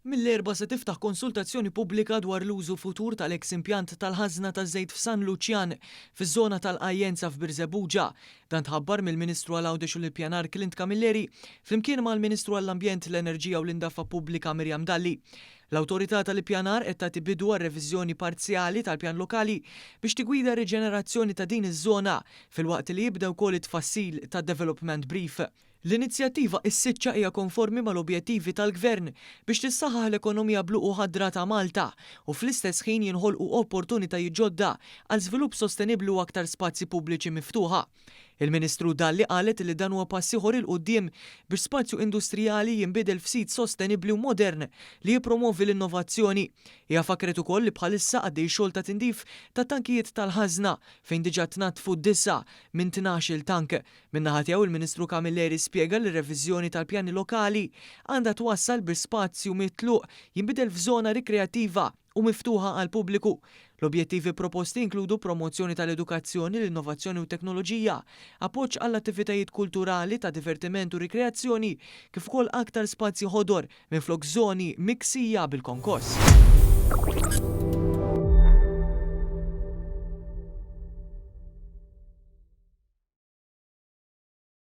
Mill-erba se tiftaħ konsultazzjoni pubblika dwar l-użu futur tal-eks impjant tal-ħażna taż-żejt f'San Luċjan fiż-żona tal-Ajjenza f'Birżebbuġa. Dan tħabbar mill-Ministru għall-Għawdex u l-Ippjanar Klint Camilleri flimkien mal-Ministru għall-Ambjent, l-Enerġija u l-Indaffa Pubblika Mirjam Dalli. L-Awtorità tal-Ippjanar qed tagħti bidu għar-reviżjoni parzjali tal-pjan lokali biex tigwida riġenerazzjoni ta' din iż-żona filwaqt li jibda wkoll it-tfassil tad-Development Brief. L-inizjattiva s-siċċa hija konformi mal-objettivi tal-Gvern biex tissaħħaħ l-ekonomija bluq u ħadra ta' Malta u fl-istess ħin jinħolqu opportunitajiet ġodda għal żvilupp sostenibbli u aktar spazji pubbliċi miftuħa. Il-Ministru Dalli qalet li dan huwa pass ieħor il quddiem biex spazju industrijali jinbidel f'sit sostenibbli u modern li jippromovi l-innovazzjoni. Hija fakret ukoll li bħalissa għaddej xogħol ta' tindif ta' tankijiet tal-ħażna fejn diġà tnattfu d-disa minn 12-il tank. Min-naħa tiegħu il-Ministru Camilleri spjega li r-reviżjoni tal-pjani lokali għandha twassal biex spazju mitluq jinbidel f'żona rikreattiva u miftuħa għal pubbliku. L-objettivi proposti inkludu promozzjoni tal-edukazzjoni, l-innovazzjoni u teknoloġija, appoġġ għall attivitajiet kulturali ta' divertiment u rikreazzjoni, kif ukoll aktar spazji ħodor minflok żoni miksija bil-konkors.